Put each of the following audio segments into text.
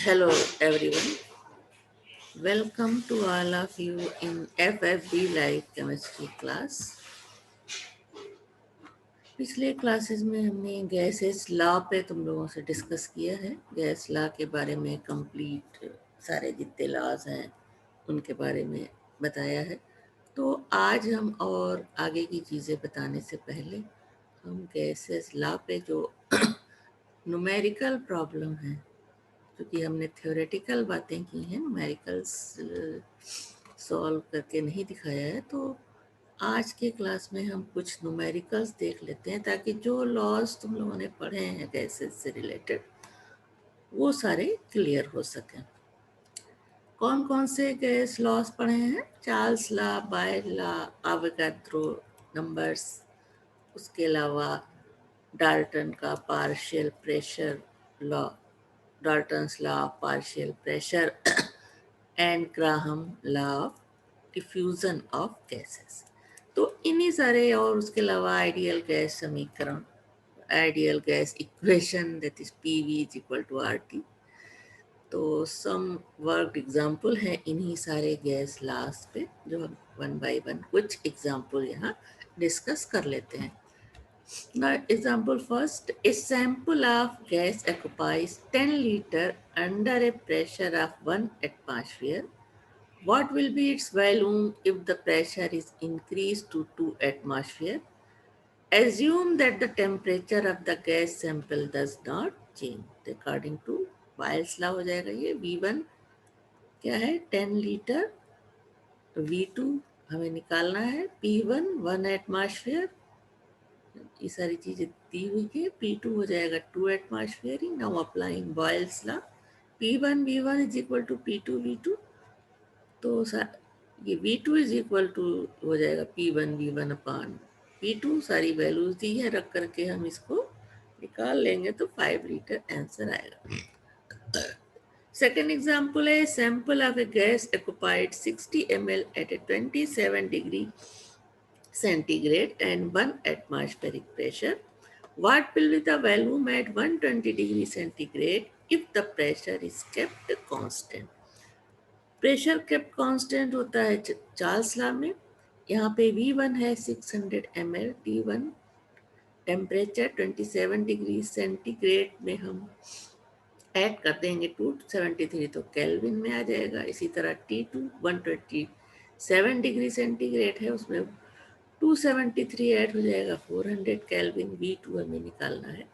Hello everyone. Welcome to all of you in FFB Live Chemistry class. पिछले classes में हमने gases law पे तुम लोगों से डिस्कस किया है। गैस लॉ के बारे में कंप्लीट सारे जितने लॉज हैं उनके बारे में बताया है। तो आज हम और आगे की चीज़ें बताने से पहले हम गैसेस लॉ पे जो न्यूमेरिकल प्रॉब्लम है, क्योंकि हमने थ्योरेटिकल बातें की हैं, न्यूमेरिकल्स सॉल्व करके नहीं दिखाया है, तो आज के क्लास में हम कुछ न्यूमेरिकल्स देख लेते हैं ताकि जो लॉज तुम लोगों ने पढ़े हैं गैसेस से रिलेटेड वो सारे क्लियर हो सकें। कौन कौन से गैस लॉज पढ़े हैं? चार्ल्स लॉ, बायर लॉ, एवोगाड्रो नंबर्स, उसके अलावा डाल्टन का partial pressure law, Dalton's law of partial pressure and Graham law of diffusion of gases. तो इन्हीं सारे और उसके अलावा आइडियल गैस समीकरण, ideal gas equation that is PV is equal to RT। तो सम वर्क एग्जाम्पल है इन्हीं सारे गैस लॉज पे, जो हम वन बाय वन कुछ एग्जाम्पल यहाँ डिस्कस कर लेते हैं। Now, example first, a sample of gas occupies 10 liter under a pressure of 1 atmosphere. What will be its volume if the pressure is increased to 2 atmosphere? Assume that the temperature of the gas sample does not change. According to Boyle's law हो जाएगा ये। V1 क्या है? 10 litre. V2 हमें निकालना है। P1 1 atmosphere, ये सारी चीजें दी हुई है। P2 हो जाएगा 2 atmosphere. Now applying Boyle's law, P1 V1 is equal to P2 V2। तो ये V2 इज इक्वल टू हो जाएगा P1 V1 अपान P2। सारी वैल्यूज दी है, रख करके हम इसको निकाल लेंगे तो 5 लीटर आंसर आएगा। सेकेंड एग्जाम्पल है, sample of A gas occupied 60 ml at a 27 degree centigrade and 1 atmospheric pressure. What will be the volume at 120 degree centigrade if the pressure is kept constant? Pressure kept constant होता है Charles law में। यहाँ पे V1 है 600 ml, T1 temperature 27 degree centigrade में हम add कर देंगे 273, तो केल्विन में आ जाएगा। इसी तरह T2 127 डिग्री सेंटीग्रेड है, उसमें 273 ऐड हो जाएगा 400 केल्विन। V2 हमें निकालना है।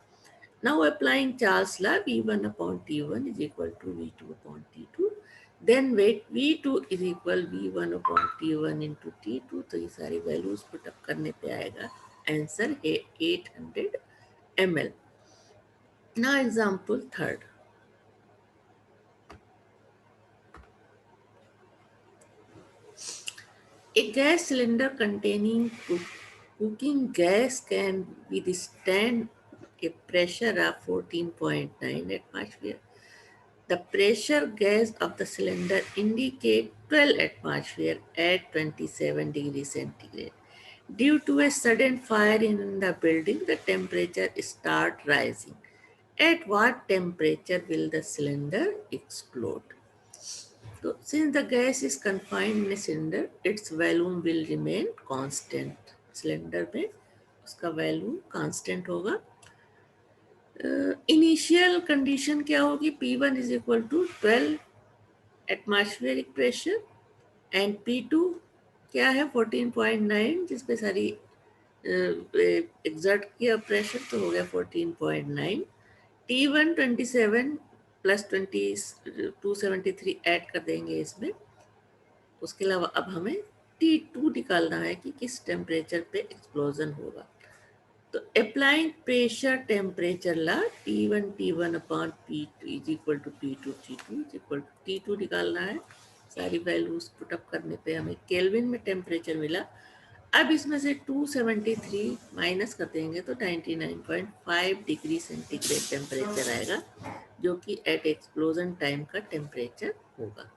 Now applying Charles' law, V1 upon T1 is equal to V2 upon T2. Then wait, V2 is equal V1 upon T1 into T2. तो ये सारी वैल्यूज पुट अप करने पे आएगा आंसर है 800 ml. Now example third. A gas cylinder containing cooking gas can withstand a pressure of 14.9 atmosphere. The pressure gauge of the cylinder indicate 12 atmosphere at 27 degrees centigrade. Due to a sudden fire in the building, the temperature start rising. At what temperature will the cylinder explode? So, since the gas is confined in a cylinder, its volume will remain constant. Cylinder में उसका value constant होगा। Initial condition क्या होगी? P1 is equal to 12 atmospheric pressure and P2 क्या है? 14.9, जिस पे सारी एग्जर्ट किया प्रेशर, तो हो गया 14.9। T1 27 प्लस 273 ऐड कर देंगे इसमें। उसके अलावा अब हमें T2 निकालना है कि किस टेम्परेचर पे एक्सप्लोजन होगा। तो applying pressure temperature law, T1 upon P2 is equal to P2 T2 is equal to T2 निकालना है। सारी वैल्यूज पुटअप करने पे हमें केल्विन में टेम्परेचर मिला। अब इसमें से 273 माइनस कर देंगे तो 99.5 डिग्री सेंटीग्रेड टेम्परेचर आएगा, जो कि एट एक्सप्लोजन टाइम का टेम्परेचर होगा।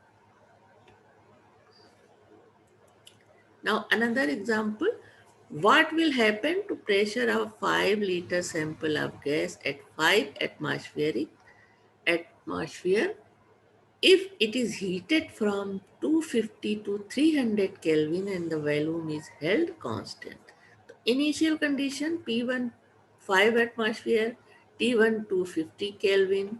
Now another example, what will happen to pressure of 5 liter sample of gas at 5 atmosphere if it is heated from 250 to 300 Kelvin and the volume is held constant. The initial condition P1 5 atmosphere, T1 250 Kelvin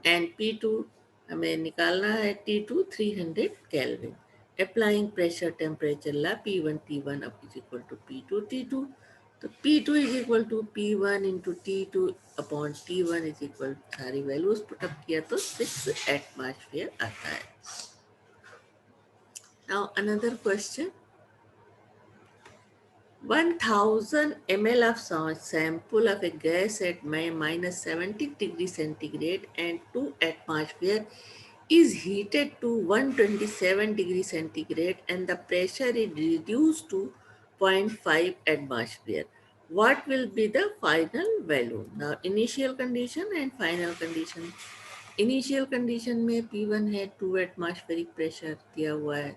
and P2 हमें निकालना है T2 300 Kelvin. Applying pressure temperature La P1 T1 up is equal to P2 T2. तो P2 is equal to P1 into T2 upon T1 is equal to सारी values put up किया तो 6 atmosphere आता है. Now another question. 1000 ml of sample of a gas at minus 70 degrees centigrade and 2 atmosphere is heated to 127 degrees centigrade and the pressure is reduced to 0.5 atmosphere. What will be the final value? Now initial condition and final condition. Initial condition में P1 है 2 atmospheric pressure दिया हुआ है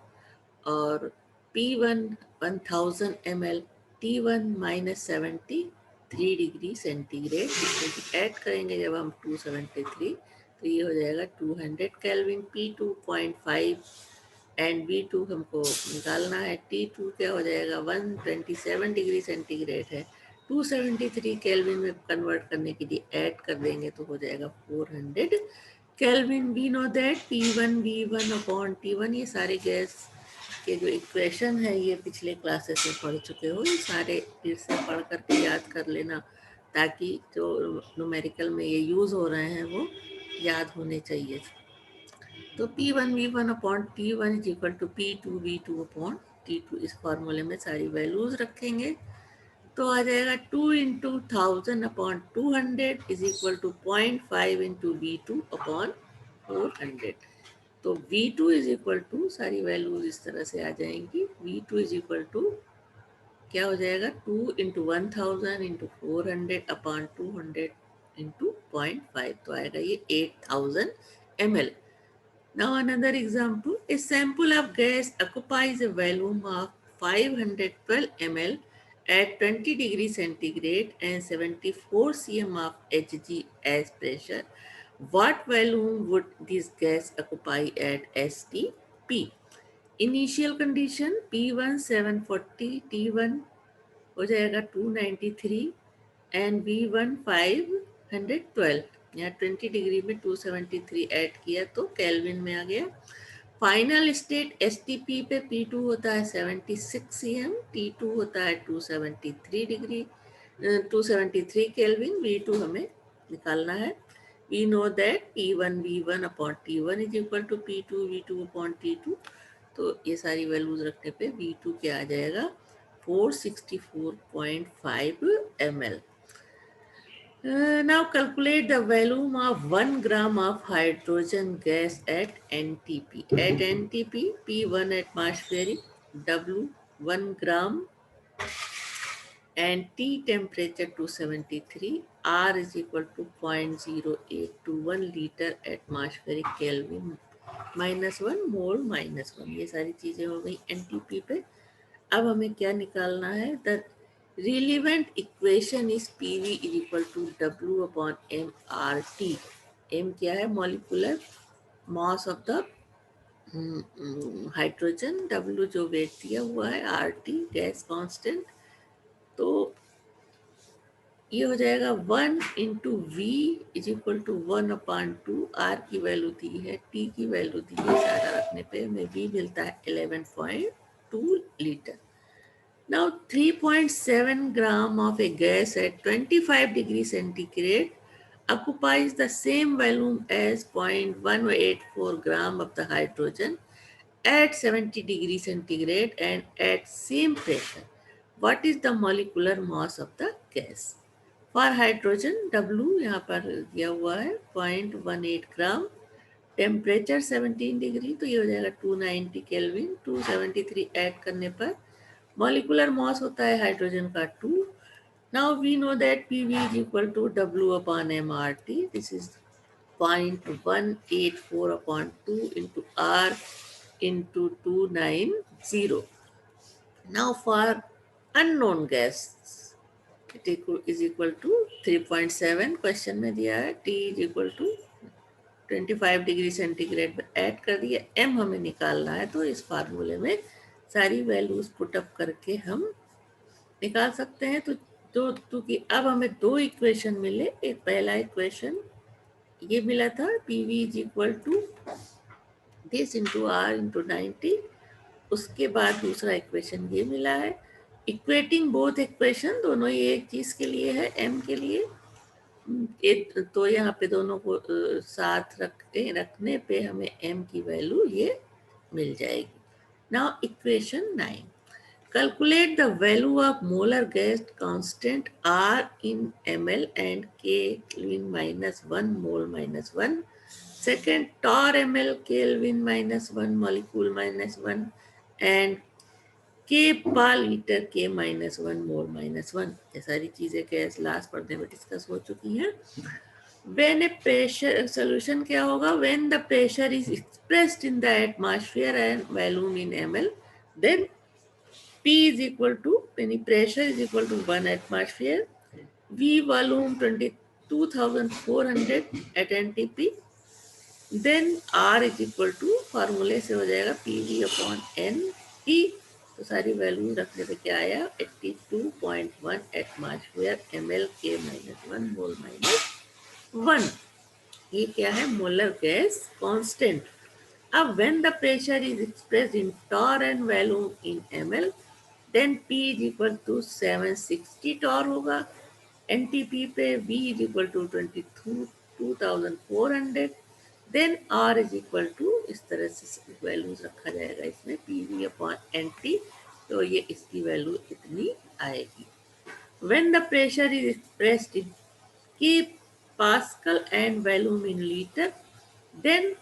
और P1 1000 ml T1 minus 73 degree centigrade इसमें add करेंगे जब हम 273 तो ये हो जाएगा 200 केल्विन P2 0.5 एंड B2 हमको निकालना है T2 क्या हो जाएगा 127 डिग्री सेंटीग्रेड है 273 केल्विन में कन्वर्ट करने के लिए ऐड कर देंगे तो हो जाएगा 400 kelvin. We know that P1 V1 upon T1 ये सारे गैस के जो इक्वेशन है ये पिछले क्लासेस में पढ़ चुके हो. ये सारे फिर से पढ़ करके याद कर लेना ताकि जो न्यूमेरिकल में ये यूज़ हो रहे हैं वो याद होने चाहिए. तो P1 V1 upon T1 is equal to P2 V2 upon T2 इस फॉर्मूले में सारी वैल्यूज रखेंगे तो आ जाएगा 2 into 1000 upon 200 is equal to 0.5 into V2 upon 400. तो V2 इज इक्वल टू सारी वैल्यूज इस तरह से आ जाएंगी. V2 इज इक्वल टू क्या हो जाएगा 2 इंटू 1000 इंटू 400 अपॉन 200 इंटू 0.5 तो आएगा ये 8000 ml. Now another example, a sample of gas occupies a volume of 512 ml at 20 degrees centigrade and 74 cm of Hg as pressure. What volume would this gas occupy at STP? Initial condition P1 740, T1 हो जाएगा 293 and V1 512. यहाँ 20 degree में 273 add किया तो kelvin में आ गया. Final state STP पे P2 होता है 76 cm, T2 होता है 273 डिग्री 273 केल्विन. V2 हमें निकालना है. We know that P1 V1 upon T1 is equal to P2 V2 upon T2. तो ये सारी वैल्यूज रखने पे V2 क्या आ जाएगा 464.5 ml. Now calculate the volume of 1 gram of hydrogen gas at NTP. At NTP, P1 atmospheric, W 1 gram and T temperature 273, R is equal to 0.0821 liter atmospheric Kelvin -1 मोल -1. ये सारी चीज़ें हो गई NTP पे. अब हमें क्या निकालना है the relevant equation is PV is equal to W upon MRT. M क्या है molecular mass of the hydrogen, W जो वेट दिया हुआ है RT गैस कांस्टेंट. तो ये हो जाएगा 1 into V is equal to 1 upon 2. R की वैल्यू दी है, T की वैल्यू दी है, सारा रखने पे हमें V मिलता है 11.2 litre. Now 3.7 gram of a gas at 25 degrees centigrade occupies the same volume as 0.184 gram of the hydrogen at 70 degrees centigrade and at same pressure. What is the molecular mass of the gas? For hydrogen W यहाँ पर दिया हुआ है 0.18 ग्राम, temperature 17 degree तो ये हो जाएगा 290 kelvin. 273 add करने पर मॉलिकुलर मॉस होता है हाइड्रोजन का 2. Now we know that PV is equal to W upon MRT. This is 0.184 upon 2 into R into 290. Now for unknown gas, it is equal to 3.7 question में दिया है. T is equal to 25 degree centigrade में add कर दिया, m हमें निकालना है, तो इस फार्मूले में सारी वैल्यूज पुटअप करके हम निकाल सकते हैं। तो क्योंकि अब हमें दो इक्वेशन मिले, एक पहला इक्वेशन ये मिला था PV is equal to this into R into 90, उसके बाद दूसरा इक्वेशन ये मिला है। इक्वेटिंग बोथ इक्वेशन, दोनों ही एक चीज के लिए है, m के लिए। तो यहाँ पे दोनों को साथ रखने पे हमें m की वैल्यू ये मिल जाएगी। Now equation 9, calculate the value of molar gas constant R in ml and Kelvin minus 1 mole minus 1. Second, torr ml Kelvin minus 1 molecule minus 1 and K per liter K minus 1 mole minus 1. ये सारी चीजें gas last पढ़ने में discuss हो चुकी हैं। When a pressure solution क्या होगा? When the pressure is expressed in the atmosphere and volume in ml, then P is equal to, any pressure is equal to 1 atmosphere, V volume 22,400 at NTP, then R is equal to, फार्मूले से हो जाएगा PV upon NT, तो सारी value रखने पे क्या आया 82.1 एटमॉस्फेयर ml K minus 1 मोल minus 1। ये क्या है? Molar gas constant. अब when the pressure is expressed in torr and volume in ml, then P is equal to 760 torr होगा, NTP पे V is equal to 22,400, then R is equal to, इस तरह से values रखा जाएगा इसमें PV upon NT, तो ये इसकी वैल्यू इतनी आएगी। When the pressure is expressed in K Pascal and volume in liter, then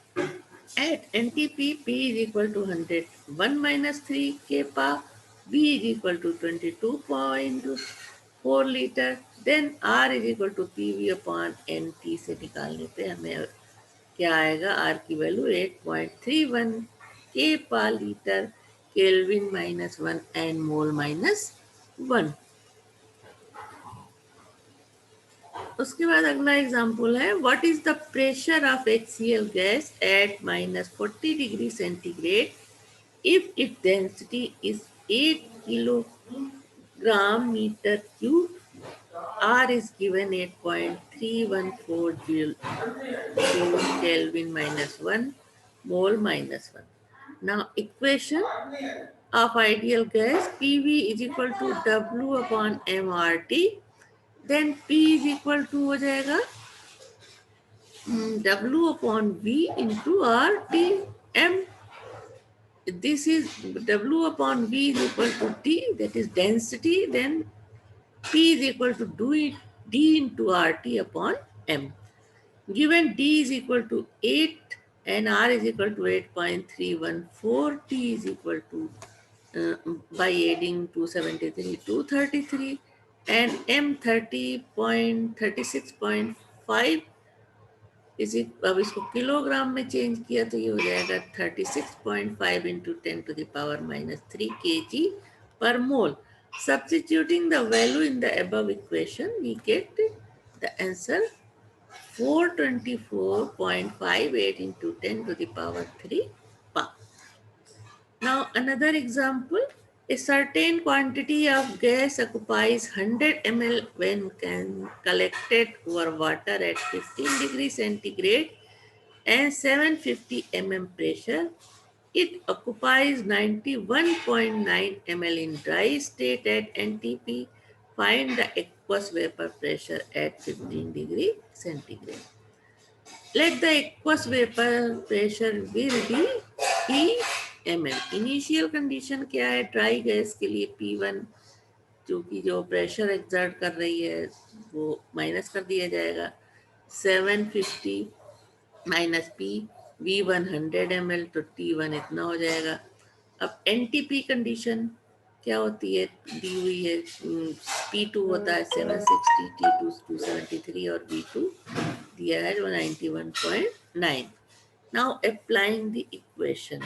at NTP, P is equal to 101 minus 3 kPa, V is equal to 22.4 liter, then R is equal to PV upon NT से निकालने पे हमें क्या आएगा? R की value 8.31 K per liter, Kelvin minus 1 and mole minus 1। उसके बाद अगला एग्जाम्पल है, what is the pressure of HCl gas at -40 degree centigrade if its density is 8 kilogram meter cube, R is given 8.314 joule Kelvin minus 1 mole minus 1. Now equation of ideal gas, PV is equal to W upon mRT, then P is equal to हो जाएगा W upon V into RT M. This is W upon V is equal to T, that is density, then P is equal to D into RT upon M. Given D is equal to 8 and R is equal to 8.314, T is equal to, by adding 273, 233 and M 30.36.5 इसी, अब इसको kilogram में change किया तो ये हो जाएगा 36.5 into 10 to the power minus 3 kg per mole. Substituting the value in the above equation, we get the answer 424.58 into 10 to the power 3 power. Now another example, a certain quantity of gas occupies 100 ml when collected over water at 15 degrees centigrade and 750 mm pressure. It occupies 91.9 ml in dry state at NTP. Find the aqueous vapor pressure at 15 degree centigrade. Let the aqueous vapor pressure will be P/ml. Initial condition क्या है? Dry gas के लिए P1, क्योंकि जो pressure exert कर रही है वो माइनस कर दिया जाएगा, 750 माइनस P, V1 100 ml, तो T1 इतना हो जाएगा। अब NTP कंडीशन क्या होती है? दी हुई है, P2 होता है 760, T2 273 और V2 दिया है 91.9। Now applying the equation,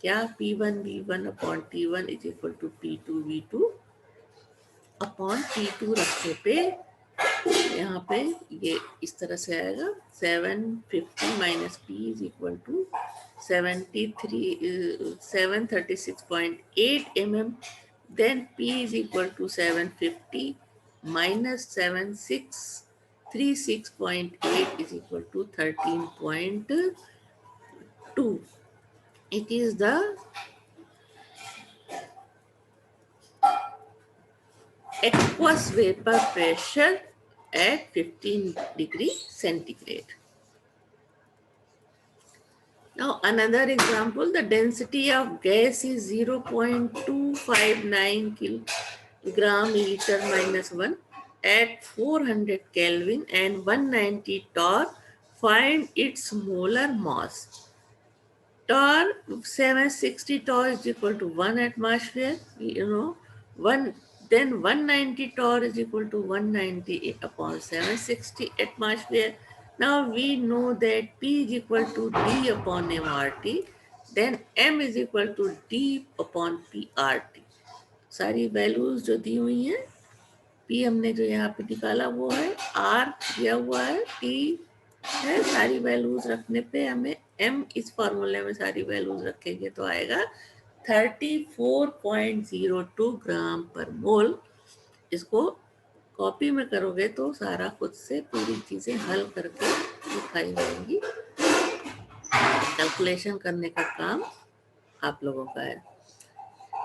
क्या P1 V1 upon T1 is equal to P2 V2 upon T2 रखने पे यहाँ पे ये इस तरह से आएगा 750 minus P is equal to 736.8 mm. Then P is equal to 750 minus 7636.8 is equal to 13.2. It is the aqueous vapor pressure at 15 degree centigrade. Now another example, the density of gas is 0.259 kilogram liter minus 1 at 400 Kelvin and 190 torr. Find its molar mass. Torr 760 torr is equal to 1 atmosphere, one then 190 torr is equal to 190 upon 760 atmosphere. Now we know that P is equal to D upon MRT, then M is equal to D upon PRT. सारी values जो दी हुई हैं, P हमने जो यहाँ पे निकाला वो है, R दिया हुआ है, T है, सारी वैल्यूज रखने पे हमें M इस फॉर्मूले में सारी वैल्यूज रखेंगे तो आएगा 34.02 ग्राम पर मोल। इसको कॉपी में करोगे तो सारा खुद से पूरी चीजें हल करके दिखाई जाएंगी। कैलकुलेशन करने का काम आप लोगों का है।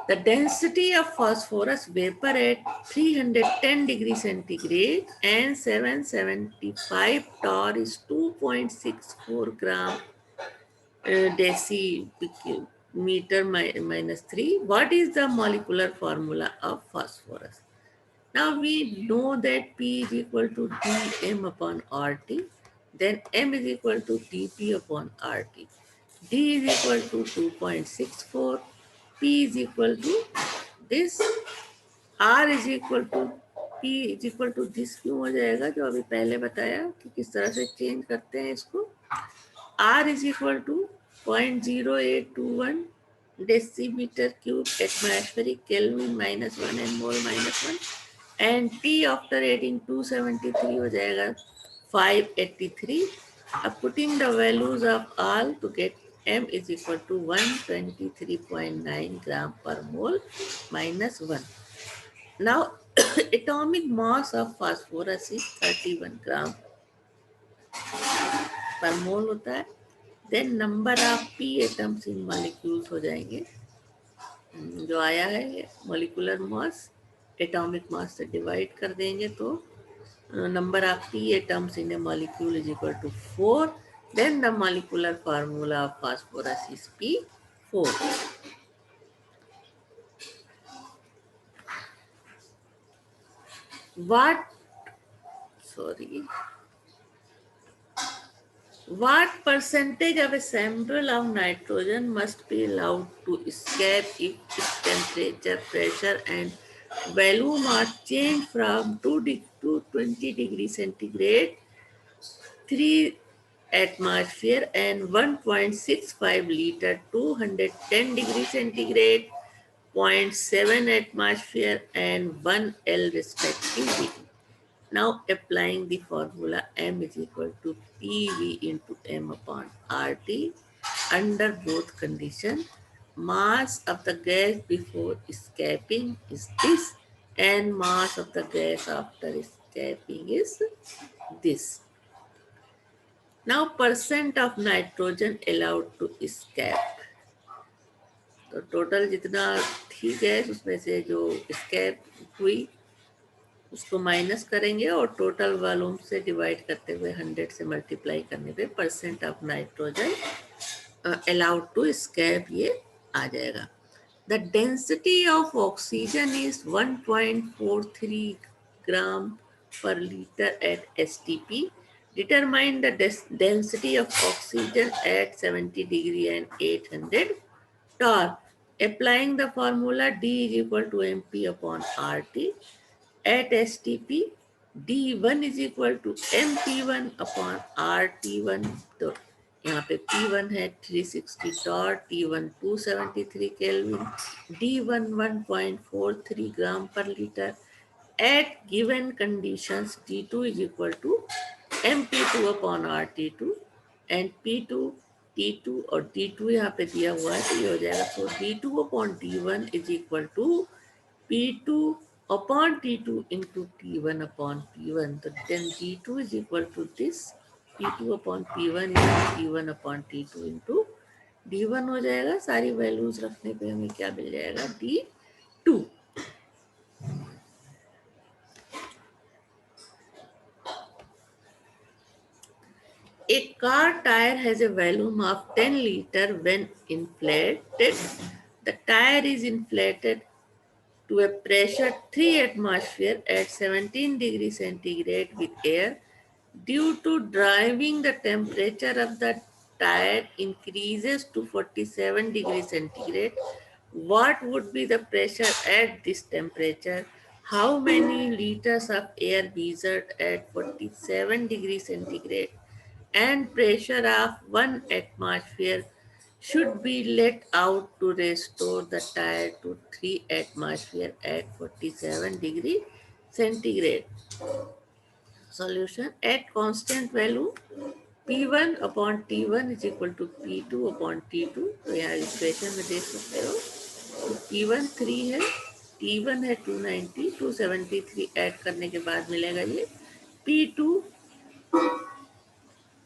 The density of phosphorus vapor at 310 degree centigrade and 775 torr is 2.64 gram decimeter minus 3. What is the molecular formula of phosphorus? Now we know that P is equal to dm upon RT, then M is equal to dP upon RT. D is equal to 2.64, P is equal to this, R is equal to P is equal to this क्यों हो जाएगा, जो अभी पहले बताया कि किस तरह से चेंज करते हैं इसको। R is equal to 0.0821 decimeter cube atmospheric Kelvin minus 1 and mole minus 1, and T after adding 273 हो जाएगा 583. Putting the values of all to get M is equal to 123.9 gram per mole minus 1. Now atomic mass of phosphorus is 31 gram per mole होता है। Then number of P atoms in molecules हो जाएंगे, जो आया है molecular mass atomic mass से divide कर देंगे तो number of P atoms in a molecule is equal to 4. Then the molecular formula of phosphorus is P4. What percentage of a sample of nitrogen must be allowed to escape if its temperature, pressure and volume are changed from 2 to 20 degrees centigrade, 3 atmosphere and 1.65 liter, 210 degrees centigrade, 0.7 atmosphere and 1 L respectively. Now applying the formula M is equal to PV into M upon RT under both conditions. Mass of the gas before escaping is this and mass of the gas after escaping is this. Now percent of nitrogen allowed to escape. तो total जितना थी gas उसमें से जो escape हुई उसको minus करेंगे और टोटल वॉल्यूम से डिवाइड करते हुए 100 से मल्टीप्लाई करने पे percent of nitrogen allowed to escape ये आ जाएगा। The density of oxygen is 1.43 gram per liter at STP. Determine the density of oxygen at 70 degree and 800 torr. Applying the formula D is equal to MP upon RT. At STP, D1 is equal to MP1 upon RT1. तो यहाँ पे P1 है 360 torr, T1 273 Kelvin, D1 1.43 ग्राम पर litre, at given conditions T2 is equal to MP2 upon RT2 and P2 T2 और T2 यहाँ पे दिया हुआ है तो ये हो जाएगा so D2 upon T1 is equal to P2 upon T2 into T1 upon P1 तो then D2 is equal to this P2 upon P1 into T1 upon T2 into D1 हो जाएगा सारी वैल्यूज रखने पे हमें क्या मिल जाएगा D2 A car tire has a volume of 10 liter when inflated. The tire is inflated to a pressure 3 atmosphere at 17 degrees centigrade with air. Due to driving, the temperature of the tire increases to 47 degrees centigrade. What would be the pressure at this temperature? How many liters of air breathed at 47 degrees centigrade and pressure of 1 atmosphere should be let out to restore the tire to 3 atmosphere at 47 degree centigrade. Solution at constant value P1 upon T1 is equal to P2 upon T2. तो यहाँ equation में देख सकते हो तो P1 3 है T1 है 290 273 add करने के बाद मिलेगा ये P2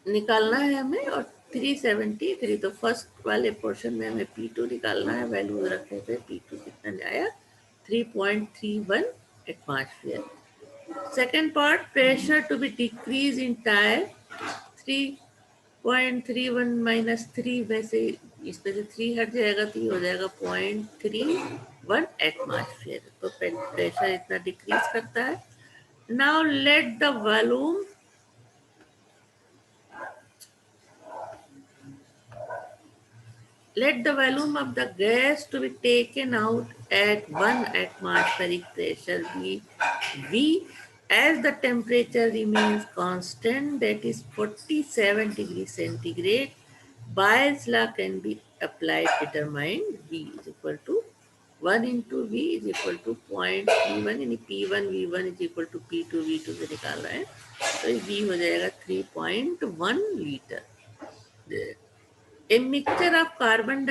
निकालना है हमें और 373 तो फर्स्ट वाले पोर्शन में हमें P2 निकालना है वैल्यू रखने पे P2 कितना आया 3.31 atmosphere second part pressure to be decrease in tyre 3.31 minus 3 वैसे इस पे से 3 हट जाएगा तो ये हो जाएगा 0.31 एटमॉस्फेयर तो प्रेशर इतना डिक्रीज करता है now let the volume Let the volume of the gas to be taken out at 1 atmospheric pressure be V as the temperature remains constant that is 47 degrees centigrade. Bayes' law can be applied determined V is equal to 1 into V is equal to 0.P1 यानी P1 V1 is equal to P2 V2 से निकाल रहे हैं तो V हो जाएगा 3.1 litre. A mixture of carbon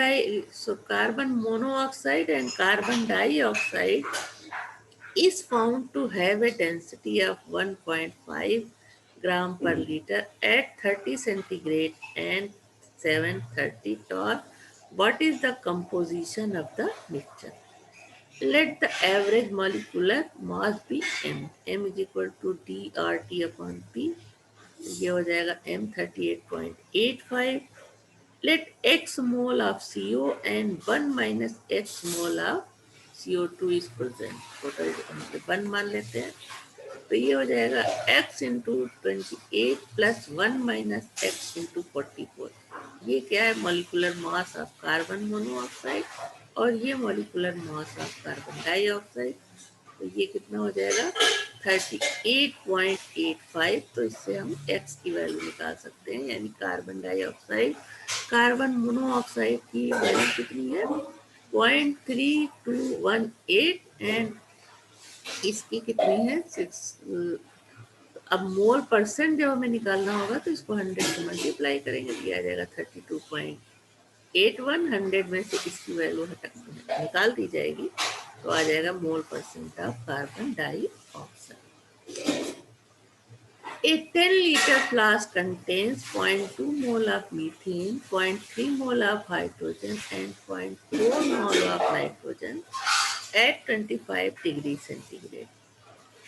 monoxide and carbon dioxide is found to have a density of 1.5 gram per liter at 30 centigrade and 730 torr. What is the composition of the mixture? Let the average molecular mass be M. M is equal to dRT upon P. ये हो जाएगा M 38.85. Let X mole of CO and 1 minus X mole of CO2 is present. Total हम 1 मान लेते हैं तो ये हो जाएगा X into 28 plus 1 minus X into 44. ये क्या है molecular mass of carbon monoxide और ये molecular mass of carbon dioxide तो ये कितना हो जाएगा 38.85 तो इससे हम X की वैल्यू निकाल सकते हैं यानी कार्बन डाइऑक्साइड कार्बन मोनोऑक्साइड की वैल्यू कितनी है 0.3218 एंड इसकी कितनी है 6. अब मोल परसेंट जब हमें निकालना होगा तो इसको 100 से मल्टीप्लाई करेंगे तो आ जाएगा 32.81 100 में से इसकी वैल्यू निकाल दी जाएगी तो आ जाएगा mole percent of carbon dioxide. A 10 liter flask contains 0.2 mole of methane, 0.3 mole of hydrogen and 0.4 mole of nitrogen at 25 degrees centigrade.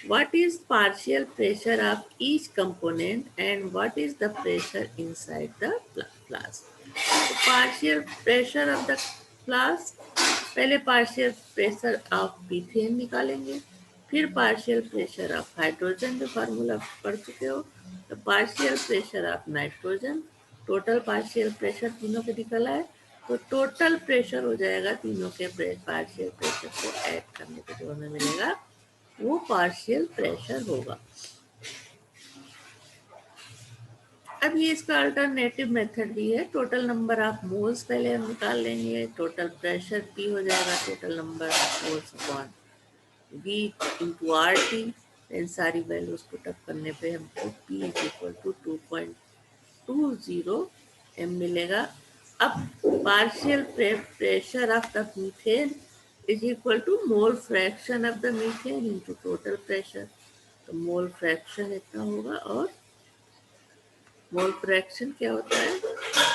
What is partial pressure of each component and what is the pressure inside the flask? So partial pressure of the flask, पहले partial pressure of methane निकालेंगे फिर partial pressure of hydrogen जो formula पढ़ चुके हो तो partial pressure of nitrogen total partial pressure तीनों के निकला है तो टोटल प्रेशर हो जाएगा तीनों के पार्शियल प्रेशर को ऐड करने पे जो हमें मिलेगा वो पार्शियल प्रेशर होगा. अब ये इसका अल्टरनेटिव मेथड भी है टोटल नंबर ऑफ मोल्स पहले हम निकाल लेंगे टोटल प्रेशर P हो जाएगा total number of moles upon V into R T, इन सारी वैल्यूज पुट अप करने पे हमको P is equal to 2.20 m मिलेगा। अब partial pressure of the methane is equal to mole fraction of the methane into total pressure. तो mole fraction इतना होगा, और मोल फ्रैक्शन क्या होता है,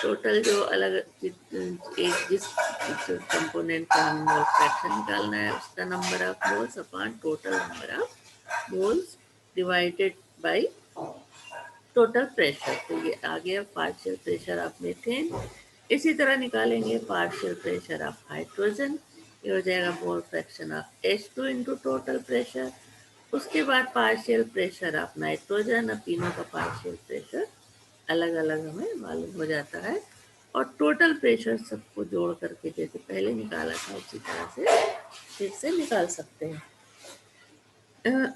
टोटल जो अलग एक जिस कंपोनेंट का हम मोल फ्रैक्शन निकालना है उसका number of moles upon total number of moles divided by total pressure. तो ये आ गया पार्शियल प्रेशर ऑफ मीथेन। इसी तरह निकालेंगे पार्शियल प्रेशर ऑफ हाइड्रोजन, ये हो जाएगा मोल fraction of H2 into total pressure. उसके बाद पार्शियल प्रेशर ऑफ नाइट्रोजन, अब तीनों का पार्शियल प्रेशर अलग अलग हमें मालूम हो जाता है, और टोटल प्रेशर सबको जोड़ करके जैसे पहले निकाला था उसी तरह से फिर से निकाल सकते हैं।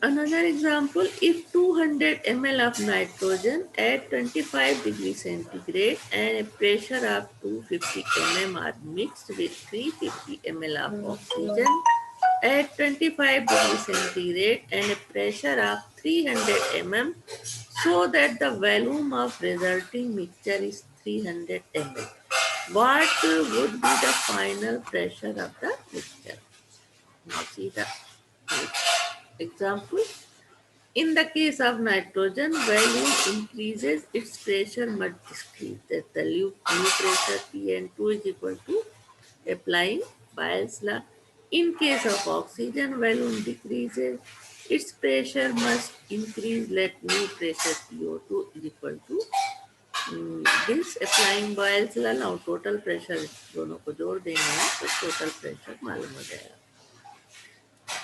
Another example, if 200 ml of nitrogen at 25 degrees centigrade and a pressure of 250 mm are mixed with 350 ml of oxygen at 25 degrees centigrade and a pressure of 300 mm, so that the volume of resulting mixture is 300 ml. What would be the final pressure of the mixture? Now see the example. In the case of nitrogen, volume increases, its pressure must decrease. That the new pressure Pn2 is equal to applying Boyle's law. In case of oxygen, volume decreases, its pressure must increase. Let new pressure PO2 is equal to this applying Boyle's law. Now total pressure दोनों को जोड़ देंगे तो total pressure मालूम हो जाएगा।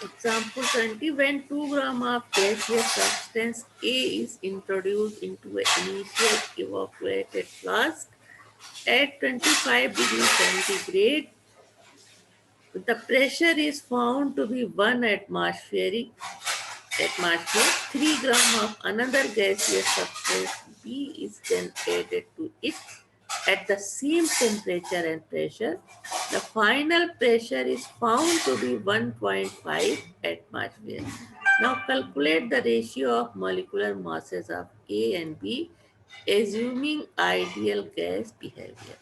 Example 20, when 2 gram of gaseous substance A is introduced into an initial evacuated flask at 25 degrees centigrade, the pressure is found to be 1 atmosphere. 3 gram of another gaseous substance B is then added to it at the same temperature and pressure. The final pressure is found to be 1.5 atmosphere. Now calculate the ratio of molecular masses of A and B, assuming ideal gas behavior.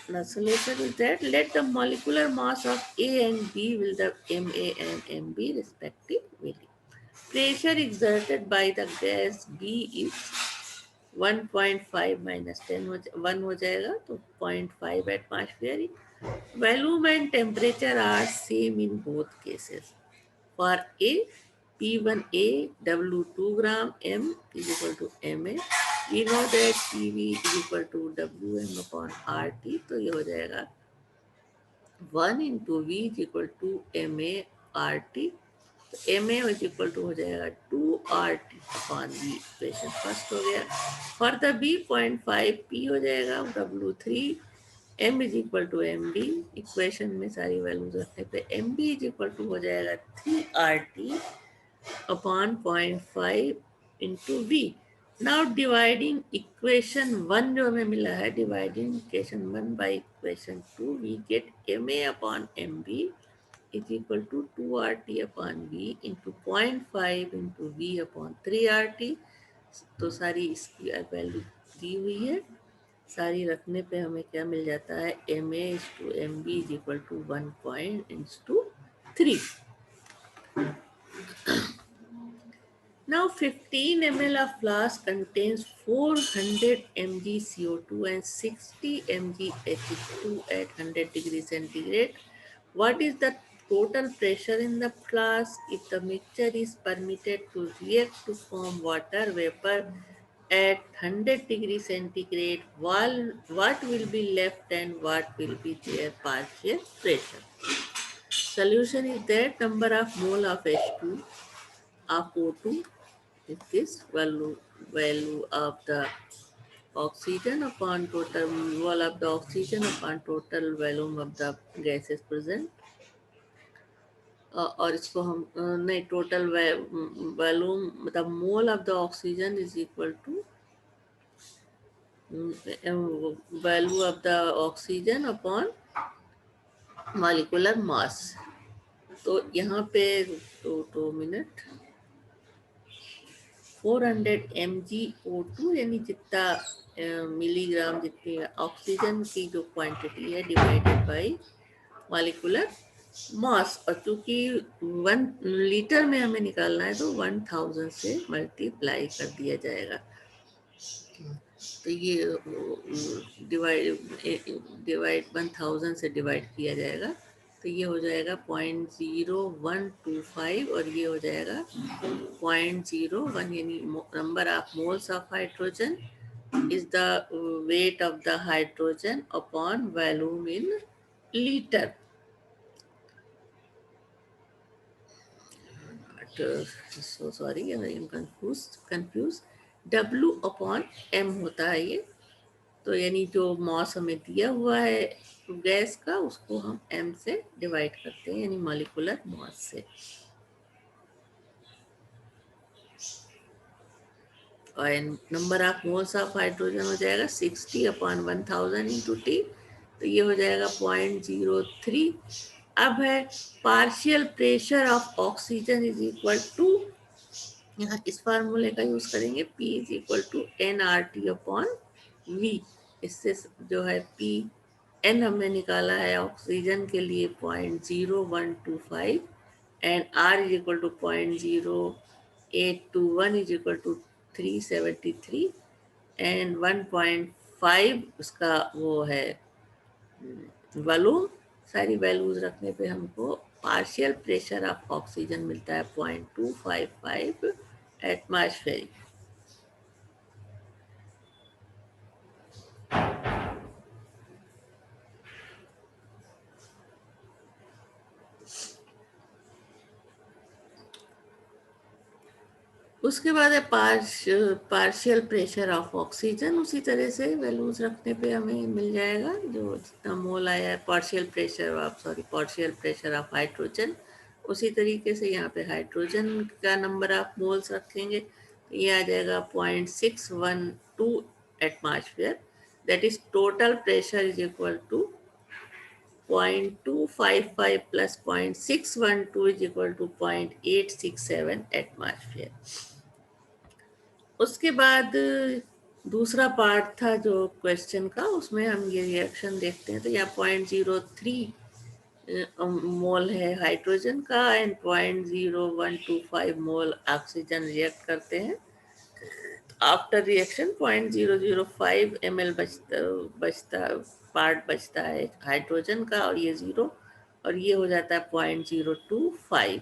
The solution is that let the molecular mass of A and B will the Ma and Mb respectively. Pressure exerted by the gas B is 1.5 minus 10 1 हो जाएगा तो 0.5 atmosphere. Volume and temperature are same in both cases. For A, P1A W2 gram M is equal to Ma. We know that PV is equal to Wm upon RT, तो ये हो जाएगा 1 into V is equal to Ma RT. Ma is equal to हो जाएगा 2RT upon V, equation first हो गया। For the B 0.5 P हो जाएगा W3, M is equal to MB, equation में सारी वैल्यूज रखने पे MB इज इक्वल टू हो जाएगा 3RT upon 0.5 into V. Now dividing equation 1 जो हमें मिला है, dividing equation 1 by equation 2, we get Ma upon MB is equal to 2RT upon V into 0.5 into V upon 3RT. तो सारी इसकी value दी हुई है, सारी रखने पे हमें क्या मिल जाता है, Ma is to MB is equal to 1.3. Now 15 ml of flask contains 400 mg CO2 and 60 mg H2 at 100 degrees centigrade. What is the total pressure in the flask if the mixture is permitted to react to form water vapor at 100 degrees centigrade? What will be left and what will be their partial pressure? Solution is that number of mole of H2 of O2 is this value of the oxygen upon total mole of the oxygen upon total volume of the gases present. और इसको हम नहीं, total volume मतलब mole of the oxygen is equal to value of the oxygen upon molecular mass. तो यहाँ पे 2 minute 400 mgO2 यानी जितना मिलीग्राम जितनी ऑक्सीजन की जो क्वांटिटी है डिवाइडेड बाय मॉलिक्यूलर मास, और चूंकि 1 लीटर में हमें निकालना है तो 1000 से मल्टीप्लाई कर दिया जाएगा। तो ये डिवाइड 1000 से डिवाइड किया जाएगा, तो ये हो जाएगा 0.0125 और ये हो जाएगा 0.01, यानी number of moles of hydrogen is the weight of the hydrogen upon volume in liter. So sorry, I am confused. W upon M होता है ये, तो यानी जो मॉस हमें दिया हुआ है गैस का उसको हम M से डिवाइड करते हैं, यानी मॉलिक्यूलर मॉस से। और number of moles of hydrogen हो जाएगा 60/1000 इंटू टी, तो ये हो जाएगा 0.03। अब है partial pressure of oxygen is equal to, यहाँ इस फार्मूले का यूज करेंगे, P is equal to nRT/V। इससे जो है P N हमने निकाला है ऑक्सीजन के लिए 0.0125 and R is equal to 0.0821 is equal to 373 and 1.5 उसका वो है वॉल्यूम। सारी वैल्यूज रखने पे हमको पार्शियल प्रेशर ऑफ ऑक्सीजन मिलता है 0.255 एटमॉस्फेरिक। उसके बाद है पार्शियल प्रेशर ऑफ ऑक्सीजन, उसी तरह से वैल्यूज रखने पे हमें मिल जाएगा जो जितना मोल आया है पार्शियल प्रेशर ऑफ हाइड्रोजन। उसी तरीके से यहाँ पे हाइड्रोजन का नंबर ऑफ मोल्स रखेंगे, तो ये आ जाएगा 0.612 atmosphere, that is total pressure is equal to 0.255 plus 0.612 is equal to 0.867 atmosphere. उसके बाद दूसरा पार्ट था जो क्वेश्चन का, उसमें हम ये रिएक्शन देखते हैं, तो यहाँ 0.03 मोल है हाइड्रोजन का एंड 0.0125 मोल ऑक्सीजन रिएक्ट करते हैं। आफ्टर रिएक्शन 0.005 ml पार्ट बचता है हाइड्रोजन का, और ये 0 और ये हो जाता है 0.025।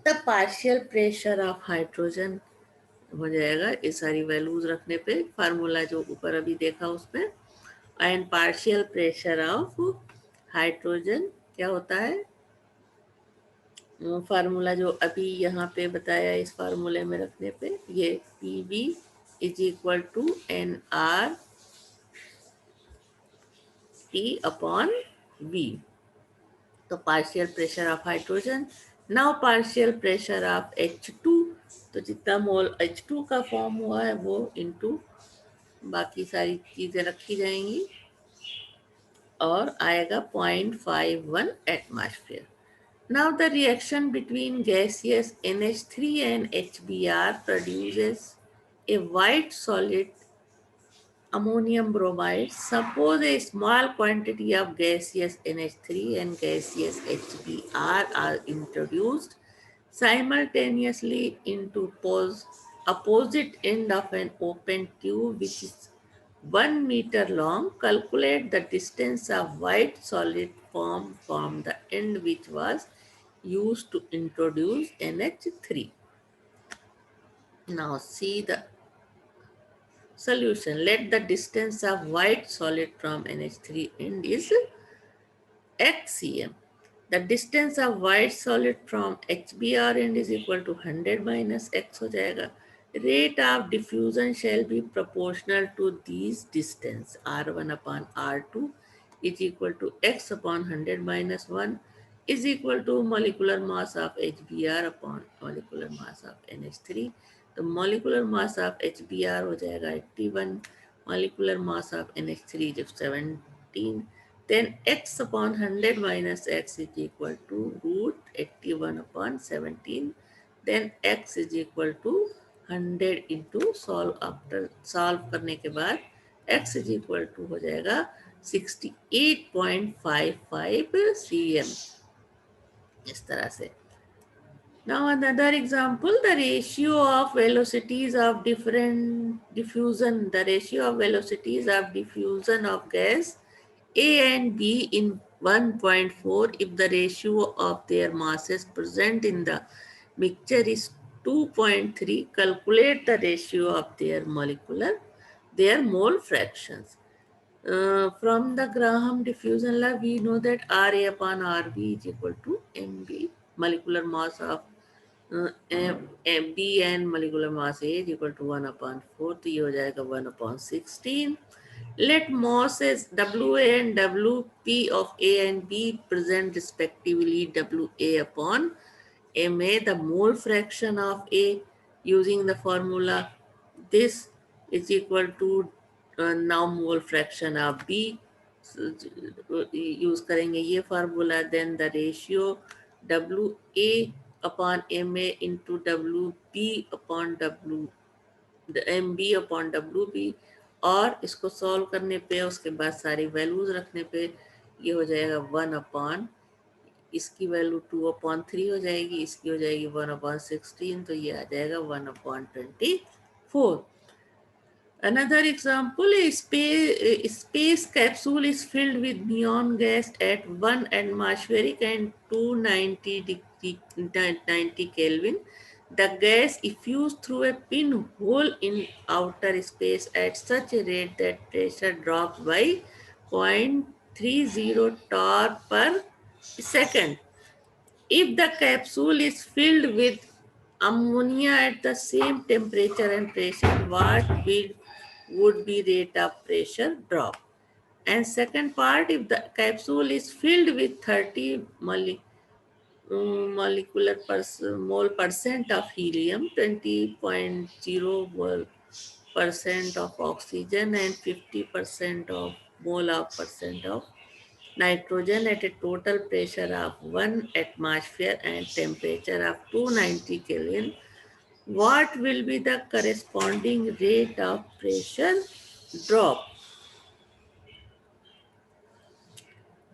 तब पार्शियल प्रेशर ऑफ हाइड्रोजन हो जाएगा, ये सारी वैल्यूज रखने पे फार्मूला जो ऊपर अभी देखा उसमें, and partial pressure of hydrogen क्या होता है, फार्मूला जो अभी यहाँ पे बताया इस फार्मूले में रखने पे, ये PV is equal to nRT/V। तो partial pressure of hydrogen, now partial pressure of H2, तो जितना मोल H2 का फॉर्म हुआ है वो इनटू बाकी सारी चीजें रखी जाएंगी और आएगा 0.51 atmosphere. Now the reaction between gaseous NH3 and HBr produces a white solid ammonium bromide. Suppose a small quantity of gaseous NH3 and gaseous HBr are introduced simultaneously into opposite end of an open tube which is 1 meter long. Calculate the distance of white solid formed from the end which was used to introduce NH3. Now see the solution. Let the distance of white solid from NH3 end is xcm. The distance of white solid from HBr end is equal to 100 minus x हो जाएगा. Rate of diffusion shall be proportional to these distance. R1 upon R2 is equal to x upon 100 minus 1 is equal to molecular mass of HBr upon molecular mass of NH3. तो molecular mass of HBr हो जाएगा 81, molecular mass of NH3 is 17, then x upon 100 minus x is equal to root 81 upon 17. Then x is equal to 100 into solve करने के बाद x is equal to हो जाएगा 68.55 cm इस तरह से. Now another example, the ratio of velocities of diffusion of gas A and B in 1.4 if the ratio of their masses present in the mixture is 2.3. Calculate the ratio of their mole fractions. From the Graham diffusion law, we know that Ra upon Rb is equal to Mb, molecular mass of B and molecular mass A is equal to 1 upon 4, तो ये हो जाएगा 1 upon 16. Let masses WA and WP of A and B present respectively WA upon MA, the mole fraction of A using the formula. This is equal to now mole fraction of B. Use करेंगे ये formula. Then the ratio WA upon MA into WB upon MB upon WB, और इसको solve करने पे उसके बाद सारी values रखने पे ये हो जाएगा 1 अपॉन, इसकी वैल्यू 2/3 हो जाएगी, इसकी हो जाएगी 1/16, तो ये आ जाएगा 1/24. Another example, a space capsule is filled with neon gas at 1 atmospheric and 290 Kelvin. The gas effused through a pinhole in outer space at such a rate that pressure drops by 0.30 torr per second. If the capsule is filled with ammonia at the same temperature and pressure, what would be rate of pressure drop? And second part, if the capsule is filled with 30 mole percent of helium, 20.0 percent of oxygen, and 50% of mole of percent of nitrogen at a total pressure of 1 atmosphere and temperature of 290 Kelvin, what will be the corresponding rate of pressure drop?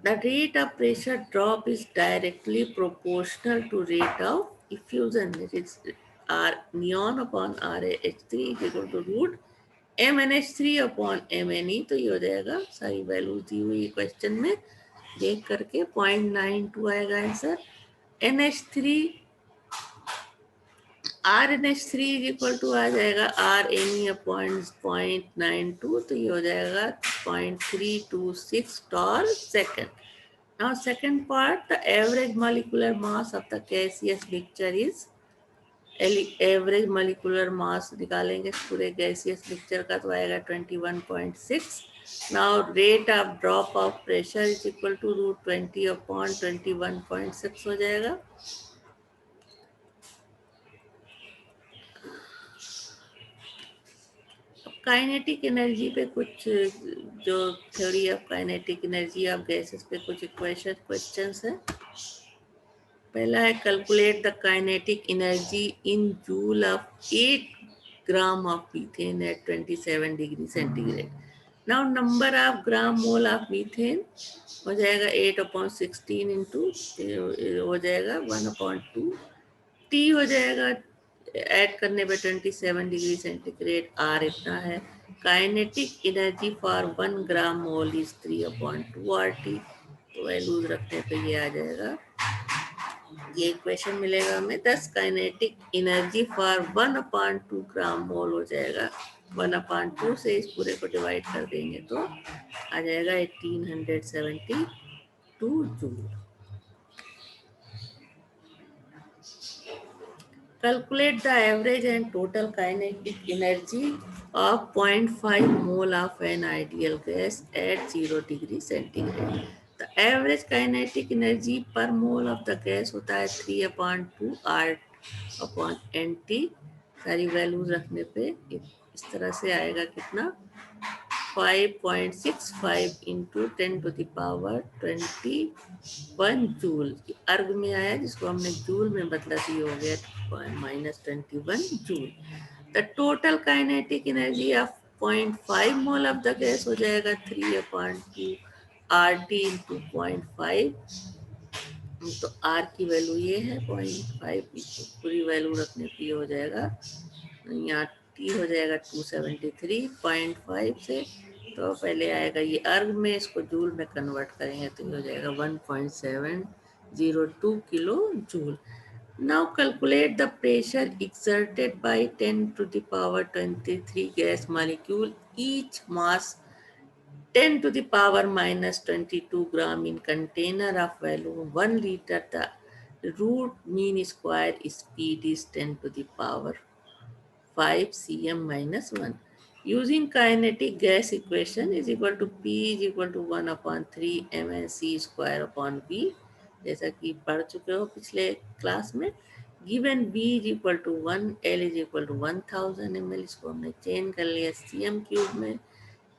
The rate of pressure drop is directly proportional to rate of effusion. It is R neon upon RaH3 is equal to root MnH3 upon Mne. तो ये हो जाएगा, सारी values दी हुई question में देख करके 0.92 आएगा answer. NH3 RNH3 is equal to आ जाएगा RNE अपॉन 0.92, तो ये हो जाएगा 0.326 torr second. Now second part, the average molecular mass of the gaseous mixture is, average molecular mass निकालेंगे पूरे गैसियस मिक्सचर का तो आएगा 21.6. Now rate of drop of pressure is equal to root 20 upon 21.6 हो जाएगा. काइनेटिक एनर्जी पे कुछ जो theory of kinetic energy of gases पे कुछ क्वेश्चंस हैं. पहला है calculate the kinetic energy in joule of 8 gram of methane at 27 degree centigrade. Now number of gram mole of methane हो जाएगा 8/16 इंटू हो जाएगा 1/2. टी हो जाएगा ऐड करने पे 27 डिग्री सेंटीग्रेड. आर इतना है. Kinetic energy for 1 gram mole is 3/2 RT. तो वैल्यूज रखने पे ये आ जाएगा, ये इक्वेशन मिलेगा हमें. 10 काइनेटिक एनर्जी फॉर 1/2 ग्राम मोल हो जाएगा. 1/2 से इस पूरे को डिवाइड कर देंगे तो आ जाएगा 1872 joule. Calculate the average and total kinetic energy of 0.5 mole of an ideal gas at 0 degree centigrade. The average kinetic energy per mole of the gas होता है 3/2 R/NT. सारी वैल्यूज रखने पे इस तरह से आएगा कितना 5.65 इंटू 10⁻21 जूल अर्ग में आया, जिसको हमने जूल में बदला तो ये हो गया -21 joule. The total kinetic energy of 0.5 mole of the gas हो जाएगा 3/2 RT इंटू 0.5। तो R की वैल्यू ये है 0.5, पूरी वैल्यू रखने पे ये हो जाएगा, यहाँ T हो जाएगा 273.5 से। तो पहले आएगा ये अर्ग में, इसको जूल में कन्वर्ट करेंगे तो ये हो जाएगा 1.702 kilo joule. Now calculate the pressure exerted by 10⁻23 gas molecule, each mass 10⁻22 gram in container of value 1 liter. The root mean square speed is 10⁻5 cm minus 1. Using kinetic gas equation is equal to P is equal to 1/3 mc square upon V, जैसा कि पढ़ चुके हो पिछले class में। Given V is equal to 1, L is equal to 1000 ml, इसको हमने change कर लिया cm क्यूब में।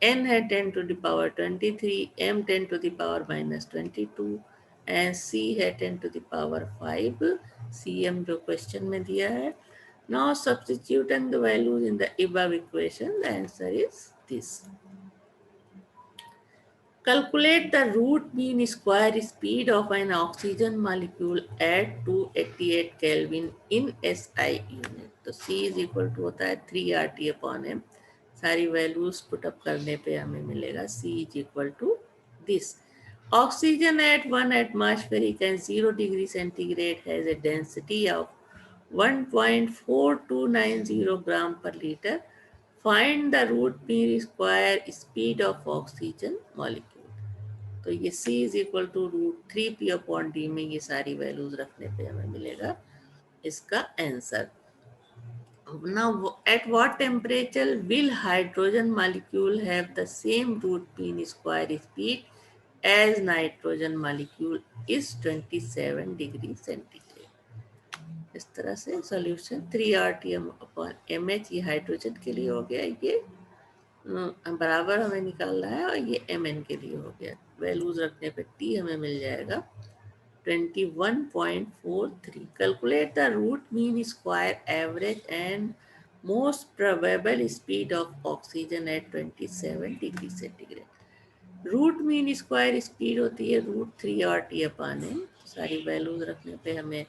n है 10⁻23, m 10⁻−22 एंड c है 10⁻5 cm जो क्वेश्चन में दिया है। Now substituting the values in the above equation, the answer is this. Calculate the root mean square speed of an oxygen molecule at 288 Kelvin in SI unit. तो C is equal to होता है 3RT/m। सारी values put up करने पे हमें मिलेगा C is equal to this. Oxygen at 1 atmospheric and 0 degree centigrade has a density of 1.4290 gram per liter. Find the root mean square speed of oxygen molecule. तो ये C is equal to √3P/D में ये सारी values रखने पे हमें मिलेगा इसका answer. Now, at what temperature will hydrogen molecule have the same root mean square speed as nitrogen molecule is 27 degree centigrade? इस तरह से सॉल्यूशन 3RT/mH ये हाइड्रोजन के लिए हो गया, ये बराबर हमें निकालना है, और ये Mn के लिए हो गया। वैल्यूज रखने पे T हमें मिल जाएगा 21.43. Calculate the root mean square average and most probable speed of oxygen at 27 degree centigrade. Root mean square speed होती है √3RT/m। सारी वैल्यूज रखने पे हमें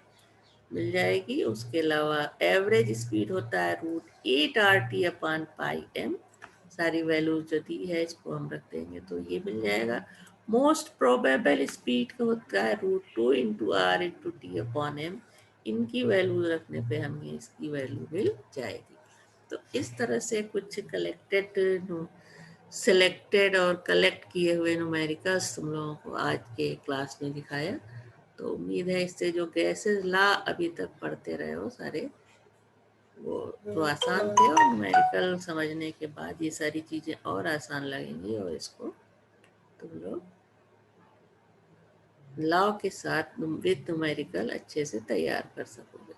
मिल जाएगी। उसके अलावा एवरेज स्पीड होता है √8RT/m। सारी वैल्यूज जो दी है इसको हम रख देंगे तो ये मिल जाएगा। मोस्ट प्रोबेबल स्पीड का होता है √2 × R/T/m। इनकी वैल्यूज रखने पे हमें इसकी वैल्यू मिल जाएगी। तो इस तरह से कुछ सिलेक्टेड और कलेक्ट किए हुए न्यूमेरिकल्स तुम लोगों को आज के क्लास में दिखाया। तो उम्मीद है इससे जो गैसेस लॉ अभी तक पढ़ते रहे हो सारे वो तो आसान थे, और न्यूमेरिकल समझने के बाद ये सारी चीज़ें और आसान लगेंगी, और इसको तुम लोग लॉ के साथ विद न्यूमेरिकल अच्छे से तैयार कर सकोगे।